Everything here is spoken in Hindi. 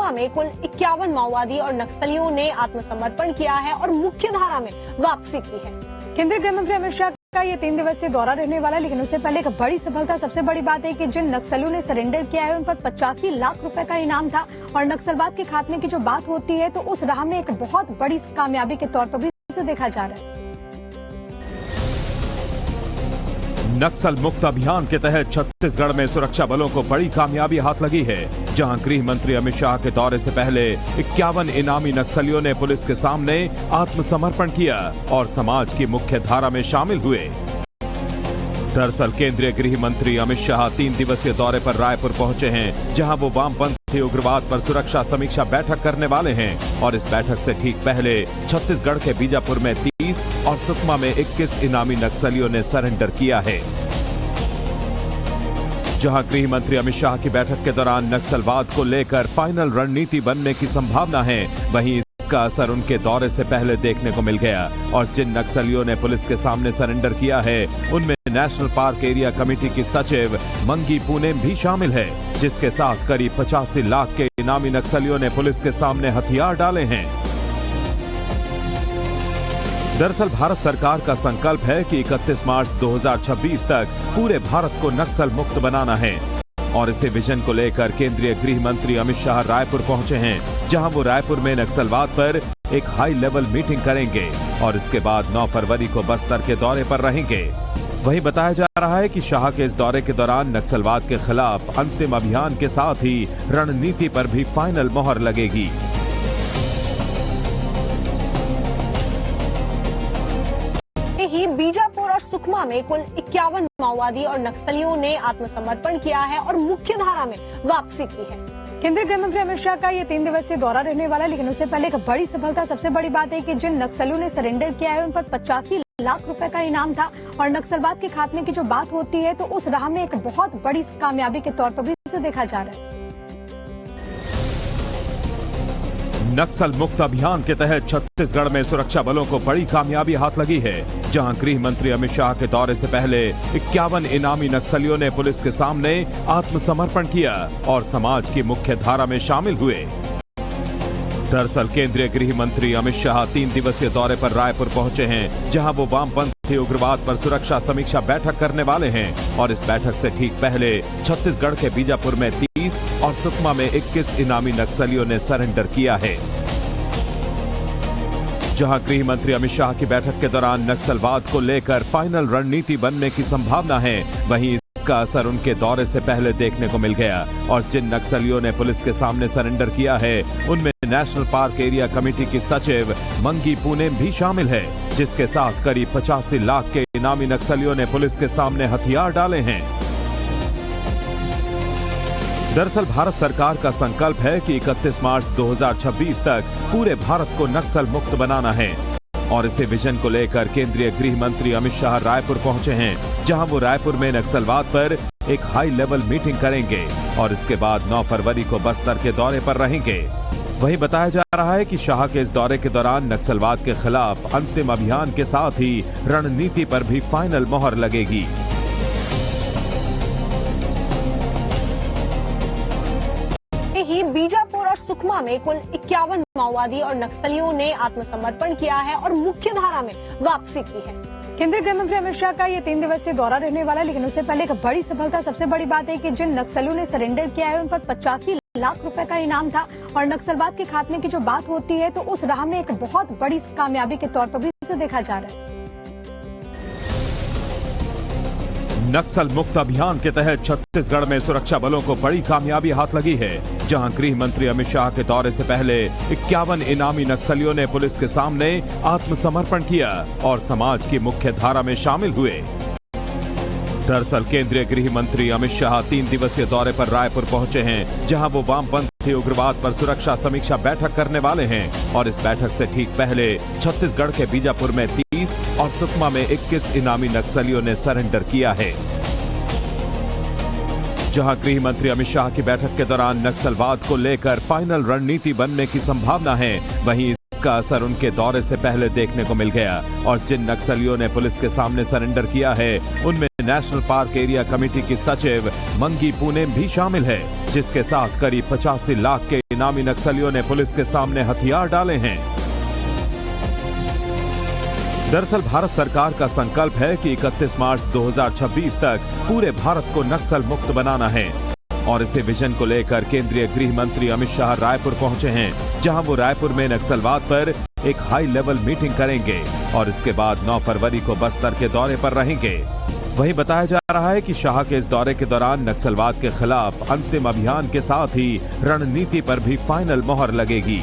सुकमा में कुल 51 माओवादी और नक्सलियों ने आत्मसमर्पण किया है और मुख्य धारा में वापसी की है। केंद्रीय गृह मंत्री अमित शाह का ये 3 दिवसीय दौरा रहने वाला है, लेकिन उससे पहले एक बड़ी सफलता, सबसे बड़ी बात है कि जिन नक्सलियों ने सरेंडर किया है उन पर 85 लाख रुपए का इनाम था। और नक्सलवाद के खात्मे की जो बात होती है तो उस राह में एक बहुत बड़ी कामयाबी के तौर पर भी इसे देखा जा रहा है। नक्सल मुक्त अभियान के तहत छत्तीसगढ़ में सुरक्षा बलों को बड़ी कामयाबी हाथ लगी है, जहां गृह मंत्री अमित शाह के दौरे से पहले 51 इनामी नक्सलियों ने पुलिस के सामने आत्मसमर्पण किया और समाज की मुख्य धारा में शामिल हुए। दरअसल केंद्रीय गृह मंत्री अमित शाह 3 दिवसीय दौरे पर रायपुर पहुंचे हैं, जहां वो वामपंथी उग्रवाद पर सुरक्षा समीक्षा बैठक करने वाले हैं। और इस बैठक से ठीक पहले छत्तीसगढ़ के बीजापुर में 30 और सुकमा में 21 इनामी नक्सलियों ने सरेंडर किया है। जहां गृह मंत्री अमित शाह की बैठक के दौरान नक्सलवाद को लेकर फाइनल रणनीति बनने की संभावना है, वहीं इसका असर उनके दौरे से पहले देखने को मिल गया। और जिन नक्सलियों ने पुलिस के सामने सरेंडर किया है उनमें नेशनल पार्क एरिया कमेटी की सचिव मंगी पूनेम भी शामिल है, जिसके साथ करीब 85 लाख के इनामी नक्सलियों ने पुलिस के सामने हथियार डाले हैं। दरअसल भारत सरकार का संकल्प है कि 31 मार्च 2026 तक पूरे भारत को नक्सल मुक्त बनाना है। और इसी विजन को लेकर केंद्रीय गृह मंत्री अमित शाह रायपुर पहुंचे हैं, जहां वो रायपुर में नक्सलवाद पर एक हाई लेवल मीटिंग करेंगे और इसके बाद 9 फरवरी को बस्तर के दौरे पर रहेंगे। वहीं बताया जा रहा है कि शाह के इस दौरे के दौरान नक्सलवाद के खिलाफ अंतिम अभियान के साथ ही रणनीति पर भी फाइनल मोहर लगेगी। ही बीजापुर और सुकमा में कुल 51 माओवादी और नक्सलियों ने आत्मसमर्पण किया है और मुख्य धारा में वापसी की है। केंद्रीय गृह मंत्री अमित शाह का ये 3 दिवसीय दौरा रहने वाला है, लेकिन उससे पहले एक बड़ी सफलता, सबसे बड़ी बात है कि जिन नक्सलियों ने सरेंडर किया है उन पर 85 लाख रुपए का इनाम था। और नक्सलवाद के खात्मे की जो बात होती है तो उस राह में एक बहुत बड़ी कामयाबी के तौर पर भी इसे देखा जा रहा है। नक्सल मुक्त अभियान के तहत छत्तीसगढ़ में सुरक्षा बलों को बड़ी कामयाबी हाथ लगी है, जहां गृह मंत्री अमित शाह के दौरे से पहले 51 इनामी नक्सलियों ने पुलिस के सामने आत्मसमर्पण किया और समाज की मुख्य धारा में शामिल हुए। दरअसल केंद्रीय गृह मंत्री अमित शाह 3 दिवसीय दौरे पर रायपुर पहुंचे हैं, जहां वो वामपंथी उग्रवाद पर सुरक्षा समीक्षा बैठक करने वाले हैं। और इस बैठक से ठीक पहले छत्तीसगढ़ के बीजापुर में 30 और सुकमा में 21 इनामी नक्सलियों ने सरेंडर किया है। जहां गृह मंत्री अमित शाह की बैठक के दौरान नक्सलवाद को लेकर फाइनल रणनीति बनने की संभावना है, वहीं इसका असर उनके दौरे से पहले देखने को मिल गया। और जिन नक्सलियों ने पुलिस के सामने सरेंडर किया है उनमें नेशनल पार्क एरिया कमेटी की सचिव मंगी पूनेम भी शामिल है, जिसके साथ करीब 85 लाख के इनामी नक्सलियों ने पुलिस के सामने हथियार डाले हैं। दरअसल भारत सरकार का संकल्प है कि 31 मार्च 2026 तक पूरे भारत को नक्सल मुक्त बनाना है। और इसी विजन को लेकर केंद्रीय गृह मंत्री अमित शाह रायपुर पहुंचे हैं, जहां वो रायपुर में नक्सलवाद पर एक हाई लेवल मीटिंग करेंगे और इसके बाद 9 फरवरी को बस्तर के दौरे पर रहेंगे। वहीं बताया जा रहा है कि शाह के इस दौरे के दौरान नक्सलवाद के खिलाफ अंतिम अभियान के साथ ही रणनीति पर भी फाइनल मोहर लगेगी। ही बीजापुर और सुकमा में कुल 51 माओवादी और नक्सलियों ने आत्मसमर्पण किया है और मुख्य धारा में वापसी की है। केंद्रीय गृह मंत्री अमित शाह का ये 3 दिवसीय दौरा रहने वाला है, लेकिन उससे पहले एक बड़ी सफलता, सबसे बड़ी बात है कि जिन नक्सलियों ने सरेंडर किया है उन पर 85 लाख रुपए का इनाम था। और नक्सलवाद के खात्मे की जो बात होती है तो उस राह में एक बहुत बड़ी कामयाबी के तौर पर भी इसे देखा जा रहा है। नक्सल मुक्त अभियान के तहत छत्तीसगढ़ में सुरक्षा बलों को बड़ी कामयाबी हाथ लगी है, जहां गृह मंत्री अमित शाह के दौरे से पहले 51 इनामी नक्सलियों ने पुलिस के सामने आत्मसमर्पण किया और समाज की मुख्य धारा में शामिल हुए। दरअसल केंद्रीय गृह मंत्री अमित शाह 3 दिवसीय दौरे पर रायपुर पहुंचे हैं, जहां वो वामपंथी उग्रवाद पर सुरक्षा समीक्षा बैठक करने वाले हैं। और इस बैठक से ठीक पहले छत्तीसगढ़ के बीजापुर में 30 और सुकमा में 21 इनामी नक्सलियों ने सरेंडर किया है। जहां गृह मंत्री अमित शाह की बैठक के दौरान नक्सलवाद को लेकर फाइनल रणनीति बनने की संभावना है, वहीं इसका असर उनके दौरे से पहले देखने को मिल गया। और जिन नक्सलियों ने पुलिस के सामने सरेंडर किया है उनमें नेशनल पार्क एरिया कमेटी की सचिव मंगी पुणे भी शामिल है, जिसके साथ करीब 85 लाख के इनामी नक्सलियों ने पुलिस के सामने हथियार डाले हैं। दरअसल भारत सरकार का संकल्प है कि 31 मार्च 2026 तक पूरे भारत को नक्सल मुक्त बनाना है और इसी विजन को लेकर केंद्रीय गृह मंत्री अमित शाह रायपुर पहुंचे हैं, जहां वो रायपुर में नक्सलवाद पर एक हाई लेवल मीटिंग करेंगे और इसके बाद 9 फरवरी को बस्तर के दौरे पर रहेंगे। वहीं बताया जा रहा है कि शाह के इस दौरे के दौरान नक्सलवाद के खिलाफ अंतिम अभियान के साथ ही रणनीति पर भी फाइनल मोहर लगेगी।